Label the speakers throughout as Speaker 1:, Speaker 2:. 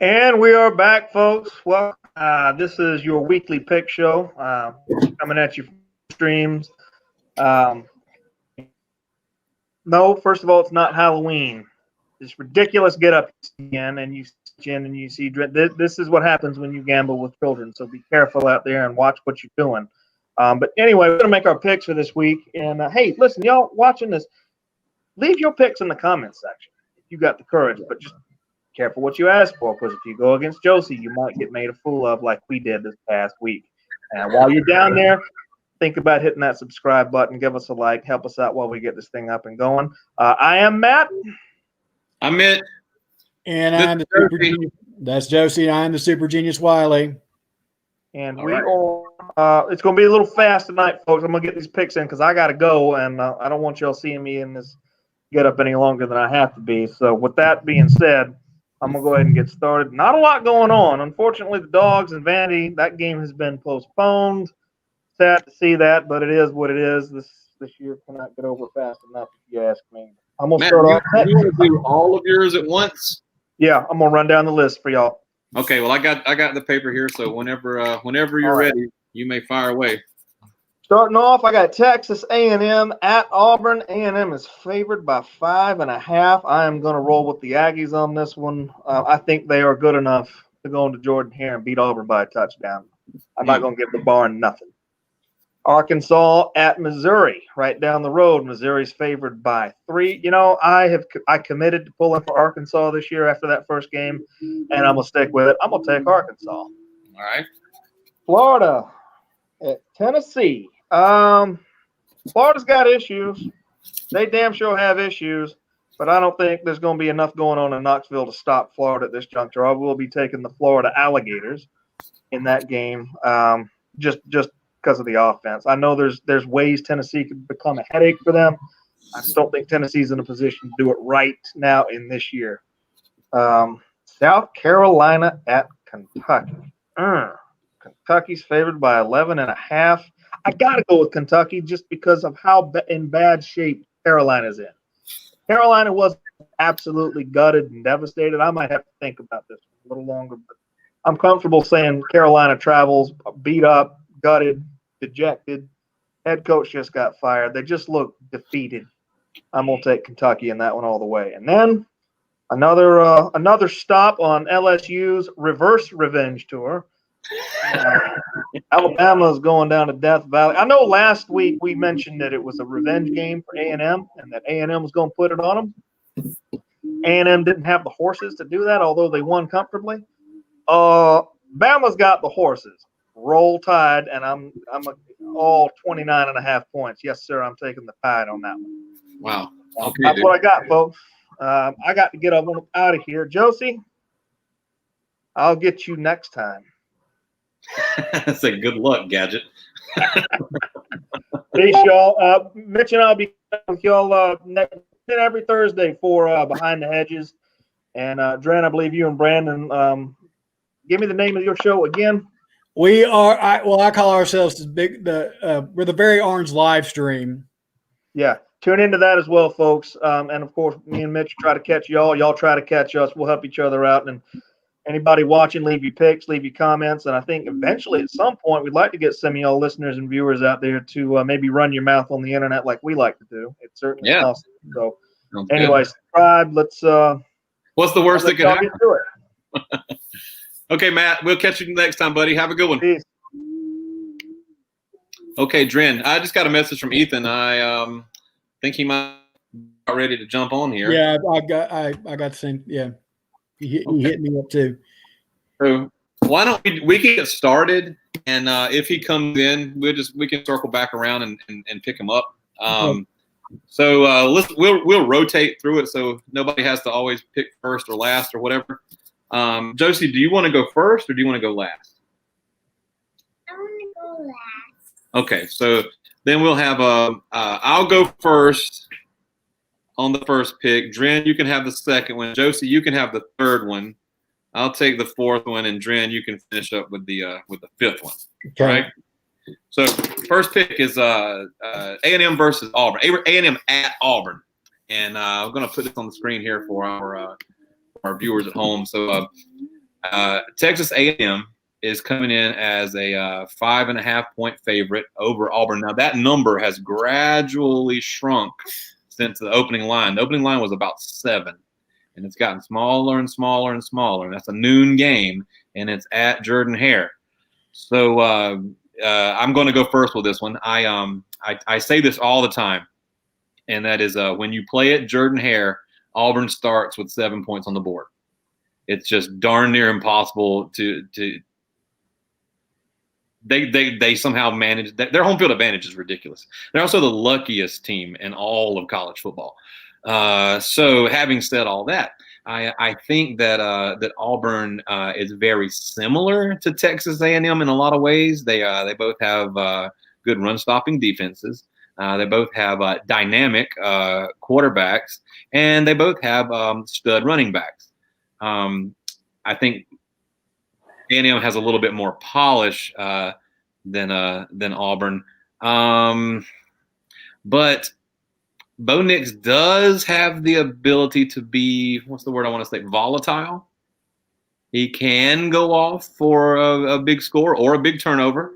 Speaker 1: And we are back, folks. Well, this is your weekly pick show coming at you from streams. Um, no, first of all, it's not Halloween. This ridiculous get up again, and you see this is what happens when you gamble with children. So be careful out there and watch what you're doing. But anyway, we're gonna make our picks for this week. And hey, listen, y'all watching this, leave your picks in the comments section if you got the courage. But just careful what you ask for, because if you go against Josie, you might get made a fool of like we did this past week. And while you're down there, think about hitting that subscribe button, give us a like, help us out while we get this thing up and going. I am Matt.
Speaker 2: I'm Mitt.
Speaker 3: And I'm the Super Genius. That's Josie. I'm the Super Genius Wiley.
Speaker 1: And we are, it's going to be a little fast tonight, folks. I'm going to get these picks in because I got to go, and I don't want y'all seeing me in this get up any longer than I have to be. So with that being said, I'm going to go ahead and get started. Not a lot going on. Unfortunately, the Dogs and Vandy, that game has been postponed. Sad to see that, but it is what it is. This year cannot get over fast enough, if you ask me. I'm going to start off.
Speaker 2: You want to do all of yours at once?
Speaker 1: Yeah, I'm going to run down the list for y'all.
Speaker 2: Okay, well, I got the paper here, so whenever you're ready, you may fire away.
Speaker 1: Starting off, I got Texas A&M at Auburn. A&M is favored by 5.5. I am going to roll with the Aggies on this one. I think they are good enough to go into Jordan Hare and beat Auburn by a touchdown. I'm not going to give the barn nothing. Arkansas at Missouri, right down the road. Missouri's favored by 3. You know, I committed to pulling for Arkansas this year after that first game, and I'm going to stick with it. I'm going to take Arkansas.
Speaker 2: All right.
Speaker 1: Florida at Tennessee. Florida's got issues. They damn sure have issues, but I don't think there's going to be enough going on in Knoxville to stop Florida at this juncture. I will be taking the Florida Alligators in that game, just because of the offense. I know there's ways Tennessee could become a headache for them. I just don't think Tennessee's in a position to do it right now in this year. South Carolina at Kentucky. Kentucky's favored by 11.5. I got to go with Kentucky just because of how in bad shape Carolina's in. Carolina was absolutely gutted and devastated. I might have to think about this a little longer, but I'm comfortable saying Carolina travels beat up, gutted, dejected. Head coach just got fired. They just look defeated. I'm going to take Kentucky in that one all the way. And then another stop on LSU's reverse revenge tour. Alabama is going down to Death Valley. I know last week we mentioned that it was a revenge game for A&M and that A&M was going to put it on them. A&M didn't have the horses to do that, although they won comfortably. Bama's got the horses. Roll Tide, and I'm all 29.5 points. Yes, sir, I'm taking the Tide on that one.
Speaker 2: Wow. Okay,
Speaker 1: that's what I got, folks. I got to get out of here. Josie, I'll get you next time.
Speaker 2: That's a good luck, Gadget.
Speaker 1: Peace, y'all. Mitch and I'll be with y'all every Thursday for Behind the Hedges. And Dren, I believe you and Brandon, give me the name of your show again.
Speaker 3: We are. I call ourselves we're the Very Orange live stream.
Speaker 1: Yeah, tune into that as well, folks. And of course, me and Mitch try to catch y'all. Y'all try to catch us. We'll help each other out. And anybody watching, leave your picks, leave your comments. And I think eventually at some point we'd like to get some of y'all listeners and viewers out there to maybe run your mouth on the internet like we like to do. It's certainly awesome. So anyway, subscribe. Let's
Speaker 2: what's the worst that could happen? Okay, Matt, we'll catch you next time, buddy. Have a good one.
Speaker 1: Peace.
Speaker 2: Okay, Dren, I just got a message from Ethan. I think he might be ready to jump on here.
Speaker 3: Yeah, I got the same. Yeah. He hit me up too.
Speaker 2: So why don't we can get started, and if he comes in, we can circle back around and pick him up. So we'll rotate through it, so nobody has to always pick first or last or whatever. Josie, do you want to go first or do you want to go last?
Speaker 4: I want to go last.
Speaker 2: Okay, so then we'll have I'll go first on the first pick. Dren, you can have the second one. Josie, you can have the third one. I'll take the fourth one, and Dren, you can finish up with the fifth one.
Speaker 3: Okay.
Speaker 2: All right. So first pick is A&M versus Auburn. A&M at Auburn, and I'm going to put this on the screen here for our our viewers at home. So Texas A&M is coming in as a 5.5-point favorite over Auburn. Now that number has gradually shrunk since the opening line. The opening line was about 7, and it's gotten smaller and smaller and smaller. And that's a noon game, and it's at Jordan-Hare. So I'm going to go first with this one. I say this all the time, and that is when you play at Jordan-Hare, Auburn starts with 7 points on the board. It's just darn near impossible to they somehow manage that. Their home field advantage is ridiculous. They're also the luckiest team in all of college football. So having said all that, I think that that Auburn is very similar to Texas A&M in a lot of ways. They both have good run stopping defenses. They both have dynamic quarterbacks, and they both have stud running backs. I think A&M has a little bit more polish than Auburn, but Bo Nix does have the ability to be, what's the word I want to say, volatile. He can go off for a big score or a big turnover.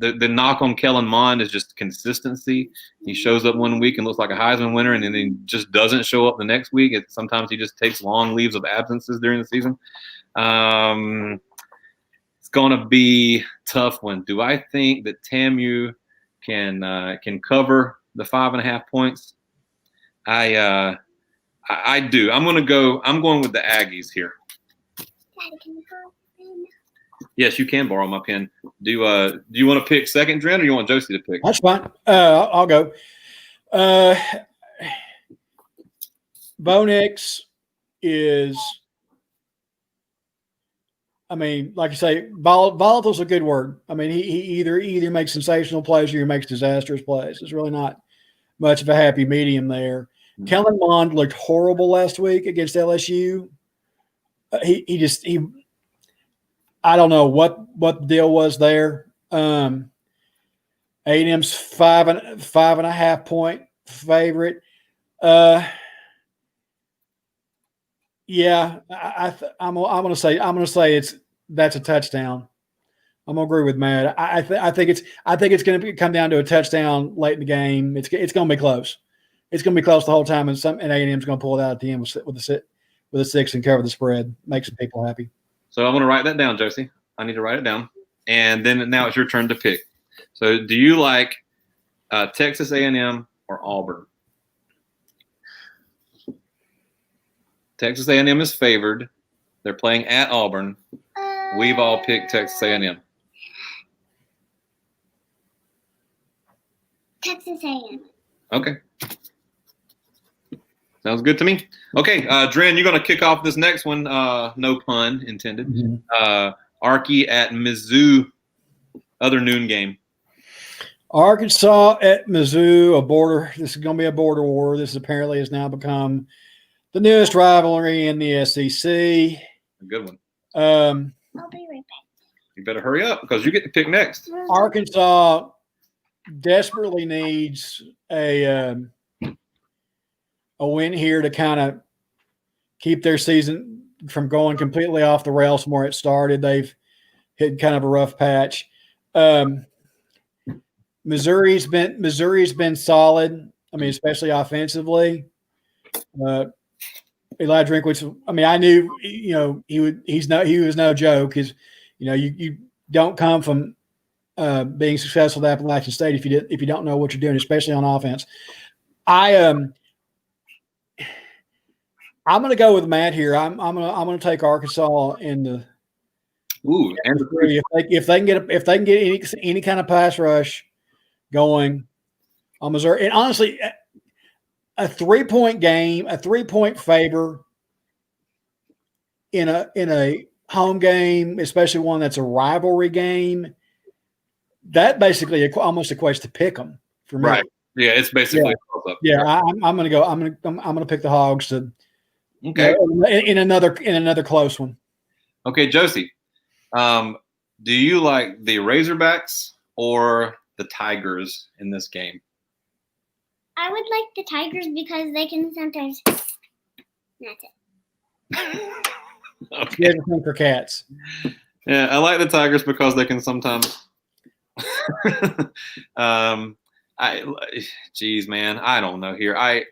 Speaker 2: The knock on Kellen Mond is just consistency. He shows up one week and looks like a Heisman winner, and then he just doesn't show up the next week. Sometimes he just takes long leaves of absences during the season. It's going to be a tough one. Do I think that TAMU can cover the 5.5 points? I do. I'm going with the Aggies here.
Speaker 4: Daddy, can you borrow a pen?
Speaker 2: Yes, you can borrow my pen. Do you want to pick second, Dren, or you want Josie to pick?
Speaker 3: That's fine. I'll go. Bo Nix is, I mean, like you say, volatile is a good word. I mean, he either makes sensational plays or he makes disastrous plays. There's really not much of a happy medium there. Mm-hmm. Kellen Mond looked horrible last week against LSU. I don't know what the deal was there. A&M's 5.5 point favorite. Yeah, I'm gonna say that's a touchdown. I'm gonna agree with Matt. I think it's gonna come down to a touchdown late in the game. It's gonna be close. It's gonna be close the whole time, and A&M's gonna pull it out at the end with a 6 and cover the spread. Make some people happy.
Speaker 2: So I'm gonna write that down, Josie. I need to write it down, and then now it's your turn to pick. So do you like Texas A&M or Auburn? Texas A&M is favored. They're playing at Auburn. We've all picked Texas A&M.
Speaker 4: Texas A&M. Okay.
Speaker 2: Sounds good to me. Okay, Dren, you're going to kick off this next one. No pun intended. Mm-hmm. Arky at Mizzou, other noon game.
Speaker 3: Arkansas at Mizzou, This is going to be a border war. This apparently has now become the newest rivalry in the SEC.
Speaker 2: A good one.
Speaker 4: I'll be right back.
Speaker 2: You better hurry up because you get to pick next.
Speaker 3: Arkansas desperately needs a win here to kind of keep their season from going completely off the rails from where it started. They've hit kind of a rough patch. Missouri's been solid. I mean, especially offensively. Eli Drinkwitz. I mean, I knew he was no joke. Because you don't come from being successful at Appalachian State if you don't know what you're doing, especially on offense. I'm going to go with Matt here. I'm going to take Arkansas in the.
Speaker 2: Ooh, and
Speaker 3: if they can get any kind of pass rush going on Missouri, and honestly, a 3-point game, a 3-point favor in a home game, especially one that's a rivalry game, that basically almost equates to pick 'em for me.
Speaker 2: Right? Yeah, it's basically.
Speaker 3: Yeah, I'm going to go. I'm going to pick the Hogs to.
Speaker 2: Okay.
Speaker 3: In another close one.
Speaker 2: Okay, Josie, do you like the Razorbacks or the Tigers in this game?
Speaker 4: I would like the Tigers because they can sometimes That's it.
Speaker 3: She has a thing for cats.
Speaker 2: Yeah, I like the Tigers because they can sometimes. Geez, man, I don't know here. I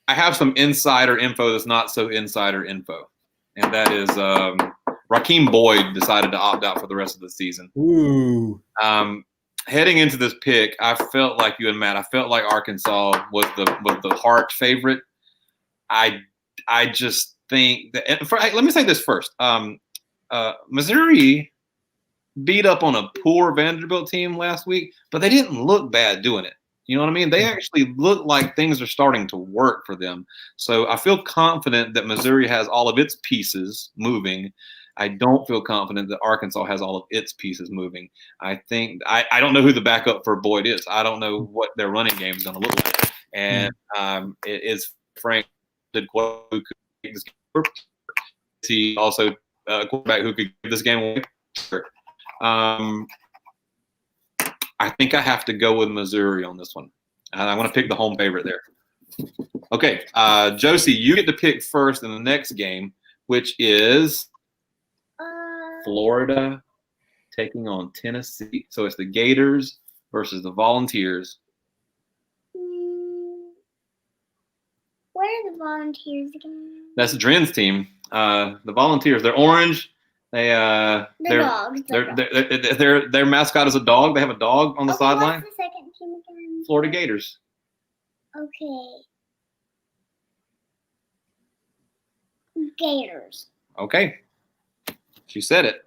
Speaker 2: have some insider info that's not so insider info, and that is Raheem Boyd decided to opt out for the rest of the season.
Speaker 3: Ooh.
Speaker 2: Heading into this pick, I felt like you and Matt. I felt like Arkansas was the heart favorite. I just think that. Let me say this first. Missouri beat up on a poor Vanderbilt team last week, but they didn't look bad doing it. You know what I mean? They actually look like things are starting to work for them. So I feel confident that Missouri has all of its pieces moving. I don't feel confident that Arkansas has all of its pieces moving. I think I don't know who the backup for Boyd is. I don't know what their running game is going to look like. And it is Frank did who could take this game. He also a quarterback who could give this game away. Sure. I think I have to go with Missouri on this one. I want to pick the home favorite there. Okay, Josie, you get to pick first in the next game, which is Florida taking on Tennessee. So it's the Gators versus the Volunteers.
Speaker 4: What are the Volunteers again?
Speaker 2: That's Dren's team. The Volunteers, they're orange. They're
Speaker 4: dogs.
Speaker 2: Their mascot is a dog. They have a dog on the sideline.
Speaker 4: What's the second team again?
Speaker 2: Florida Gators.
Speaker 4: Okay. Gators.
Speaker 2: Okay. She said it.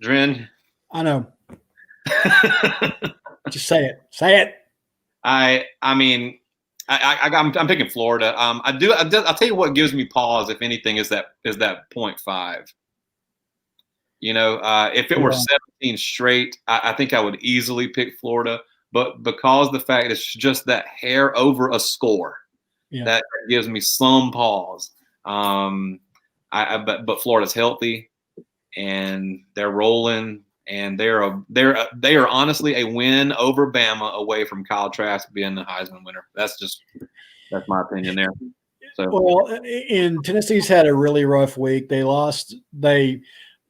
Speaker 2: Dren.
Speaker 3: I know. Just say it. Say it.
Speaker 2: I'm picking Florida. I'll tell you what gives me pause, if anything, is that 0.5. You know, if it were 17 straight, I think I would easily pick Florida. But because the fact it's just that hair over a score, that gives me some pause. But Florida's healthy, and they're rolling. And they are honestly a win over Bama away from Kyle Trask being the Heisman winner. That's my opinion there. So.
Speaker 3: Well, in Tennessee's had a really rough week. They lost. They're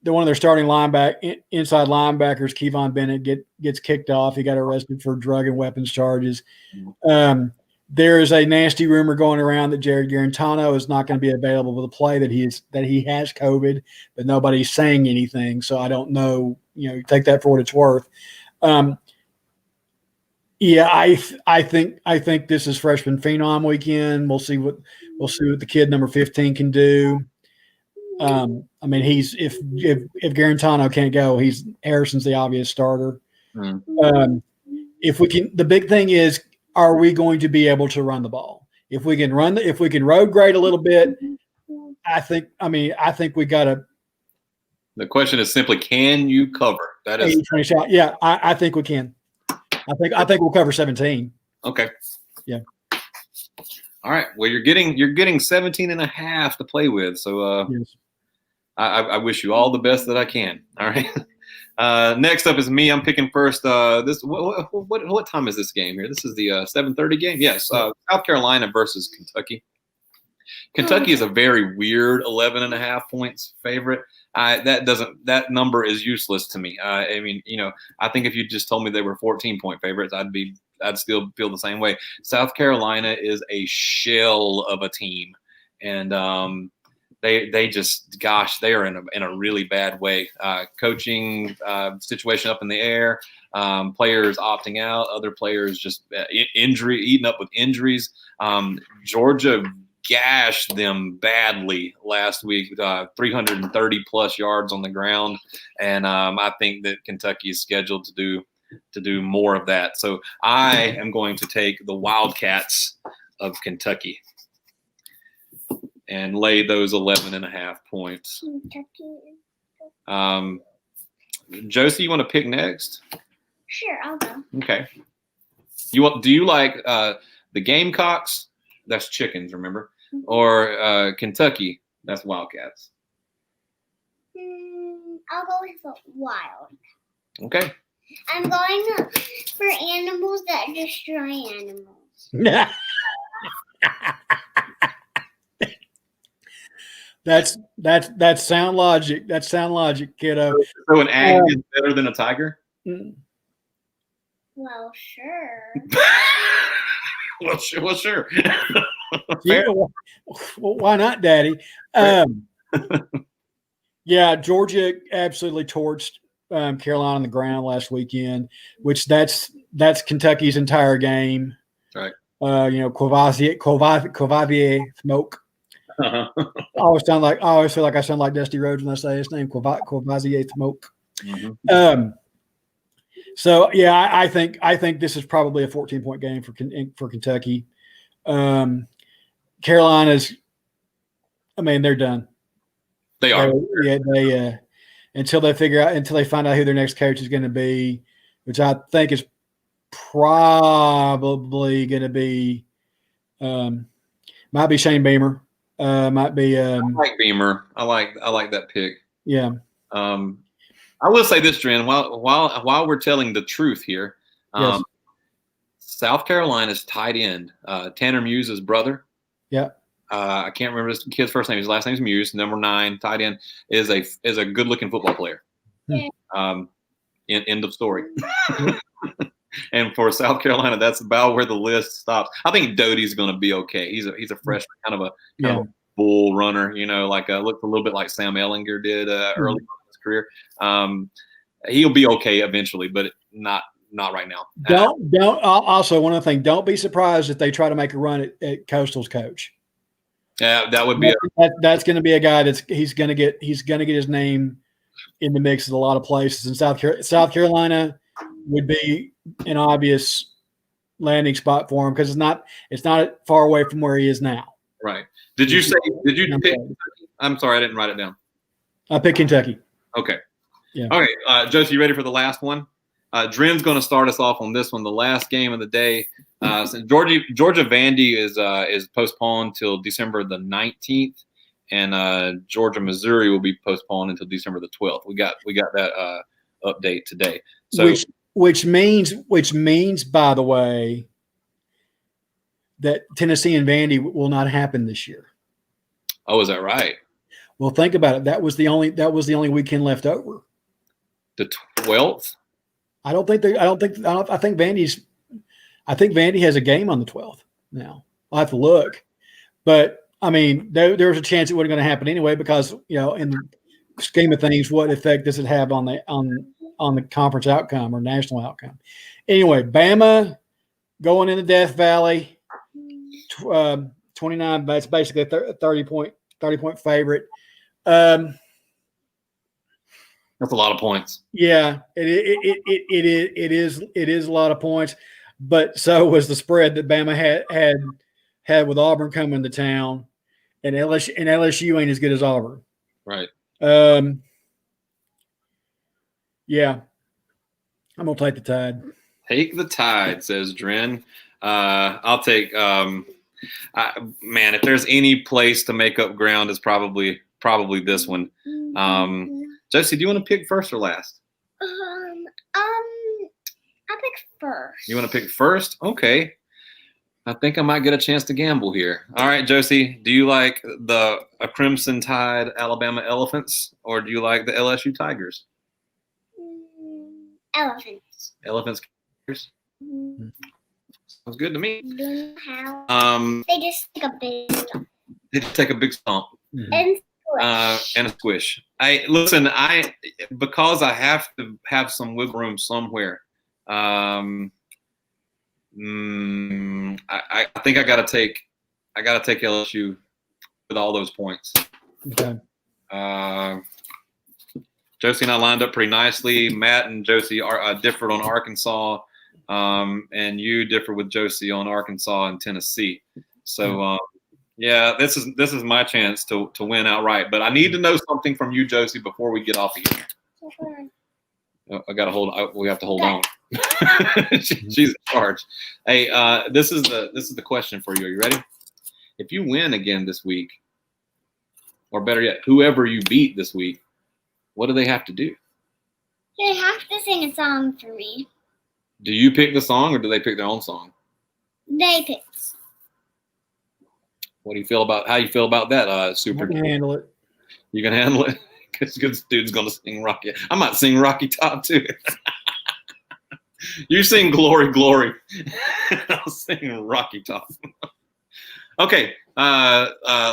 Speaker 3: one of their starting inside linebackers, Kevon Bennett, gets kicked off. He got arrested for drug and weapons charges. There is a nasty rumor going around that Jared Garantano is not going to be available to play, that he has COVID, but nobody's saying anything. So I don't know. You know, take that for what it's worth. I think this is freshman phenom weekend. We'll see what the kid number 15 can do. If Garantano can't go, Harrison's the obvious starter. If we can, the big thing is, are we going to be able to run the ball? If we can road grade a little bit, I think we got to.
Speaker 2: The question is simply, can you cover? That is
Speaker 3: 20 shot. Yeah, I think we can. I think we'll cover 17.
Speaker 2: Okay.
Speaker 3: Yeah.
Speaker 2: All right. Well, you're getting 17 and a half to play with. So
Speaker 3: yes.
Speaker 2: I wish you all the best that I can. All right. Next up is me. I'm picking first. What time is this game here? This is the 7:30 game. Yes. South Carolina versus Kentucky. Kentucky is a very weird 11.5 points favorite. That number is useless to me. I think if you just told me they were 14-point favorites, I'd still feel the same way. South Carolina is a shell of a team, and they just, gosh, they are in a really bad way. Coaching situation up in the air, players opting out, other players just eaten up with injuries. Georgia gashed them badly last week, 330 plus yards on the ground, and I think that Kentucky is scheduled to do more of that. So I am going to take the Wildcats of Kentucky and lay those 11.5 points. Josie, you want to pick next?
Speaker 4: Sure, I'll go.
Speaker 2: Okay. Do you like the Gamecocks? That's chickens, remember? Or Kentucky? That's Wildcats.
Speaker 4: I'll go with the Wild.
Speaker 2: Okay.
Speaker 4: I'm going for animals that destroy animals.
Speaker 3: That's sound logic. That's sound logic, kiddo.
Speaker 2: So an ag is better than a tiger?
Speaker 4: Well, sure.
Speaker 2: Well, sure.
Speaker 3: Yeah, well, why not, Daddy? Yeah, Georgia absolutely torched Carolina on the ground last weekend, which that's Kentucky's entire game.
Speaker 2: Right.
Speaker 3: Courvoisier smoke.
Speaker 2: Uh-huh.
Speaker 3: I always feel like I sound like Dusty Rhodes when I say his name, Courvoisier smoke.
Speaker 2: Mm-hmm.
Speaker 3: So yeah, I think this is probably a 14-point game for Kentucky. Carolina's, I mean, they're done.
Speaker 2: They are.
Speaker 3: They until they find out who their next coach is going to be, which I think is probably going to be, might be Shane Beamer, might be.
Speaker 2: I like Beamer. I like that pick.
Speaker 3: Yeah.
Speaker 2: I will say this, Dren. While we're telling the truth here,
Speaker 3: Yes.
Speaker 2: South Carolina's tight end, Tanner Muse's brother.
Speaker 3: Yeah.
Speaker 2: I can't remember his kid's first name. His last name is Muse. Number 9, tight end, is a good looking football player. End of story. And for South Carolina, that's about where the list stops. I think Doty's going to be okay. He's a freshman, kind of a bull runner. Looked a little bit like Sam Ehlinger did early in his career. He'll be okay eventually, but not right now.
Speaker 3: Don't. Also, one other thing: don't be surprised if they try to make a run at Coastal's coach.
Speaker 2: Yeah, that would be.
Speaker 3: That's going to be a guy he's going to get his name in the mix at a lot of places. And South Carolina would be an obvious landing spot for him because it's not far away from where he is now.
Speaker 2: Right. Did you pick? I'm sorry, I didn't write it down.
Speaker 3: I picked Kentucky.
Speaker 2: Okay.
Speaker 3: Yeah.
Speaker 2: Okay, Josie, you ready for the last one? Dren's going to start us off on this one, the last game of the day. So Georgia Vandy is postponed till December the 19th, and Georgia Missouri will be postponed until December the 12th. We got that update today. So
Speaker 3: which means, by the way, that Tennessee and Vandy will not happen this year.
Speaker 2: Oh, is that right?
Speaker 3: Well, think about it. That was the only weekend left over.
Speaker 2: The 12th?
Speaker 3: I think Vandy has a game on the 12th now. I'll have to look. But I mean, there was a chance it wasn't going to happen anyway because, in the scheme of things, what effect does it have on the conference outcome or national outcome? Anyway, Bama going into Death Valley, 29. That's basically a 30-point favorite.
Speaker 2: That's a lot of points.
Speaker 3: Yeah, it is a lot of points, but so was the spread that Bama had with Auburn coming to town, and LSU ain't as good as Auburn.
Speaker 2: Right.
Speaker 3: Yeah, I'm gonna take the Tide.
Speaker 2: Take the Tide, says Dren. I'll take. Man, if there's any place to make up ground, it's probably this one. Josie, do you want to pick first or last?
Speaker 4: I'll pick first.
Speaker 2: You want to pick first? Okay. I think I might get a chance to gamble here. All right, Josie, do you like a Crimson Tide Alabama Elephants or do you like the LSU Tigers?
Speaker 4: Elephants.
Speaker 2: Elephants. Sounds good to me.
Speaker 4: They just take a big stomp.
Speaker 2: They just take a big stomp.
Speaker 4: And squish.
Speaker 2: And a squish. Because I have to have some wiggle room somewhere. I think I gotta take LSU with all those points.
Speaker 3: Okay.
Speaker 2: Josie and I lined up pretty nicely. Matt and Josie differed on Arkansas, and you differ with Josie on Arkansas and Tennessee. So yeah, this is my chance to win outright. But I need to know something from you, Josie, before we get off of here. I gotta hold. We have to hold on. She's in charge. Hey, this is the question for you. Are you ready? If you win again this week, or better yet, whoever you beat this week, what do they have to do?
Speaker 4: They have to sing a song for me.
Speaker 2: Do you pick the song, or do they pick their own song?
Speaker 4: They picks.
Speaker 2: What do you feel about? How you feel about that?
Speaker 3: I
Speaker 2: Super.
Speaker 3: can handle it.
Speaker 2: You can handle it. Because good dude's gonna sing Rocky. I might sing Rocky Top too. You sing Glory, Glory. I'll sing Rocky Top. Okay.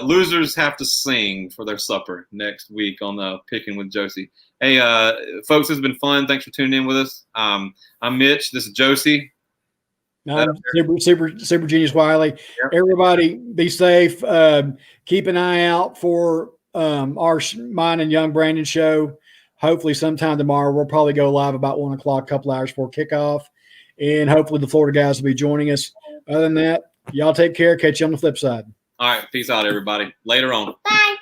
Speaker 2: Losers have to sing for their supper next week on Picking with Josie. Hey, folks, it's been fun. Thanks for tuning in with us. I'm Mitch. This is Josie.
Speaker 3: I'm super genius Wiley.
Speaker 2: Yep.
Speaker 3: Everybody be safe. Keep an eye out for our Mine and Young Brandon show. Hopefully sometime tomorrow. We'll probably go live about 1 o'clock, a couple hours before kickoff. And hopefully the Florida guys will be joining us. Other than that, y'all take care. Catch you on the flip side.
Speaker 2: All right. Peace out, everybody. Later on.
Speaker 4: Bye.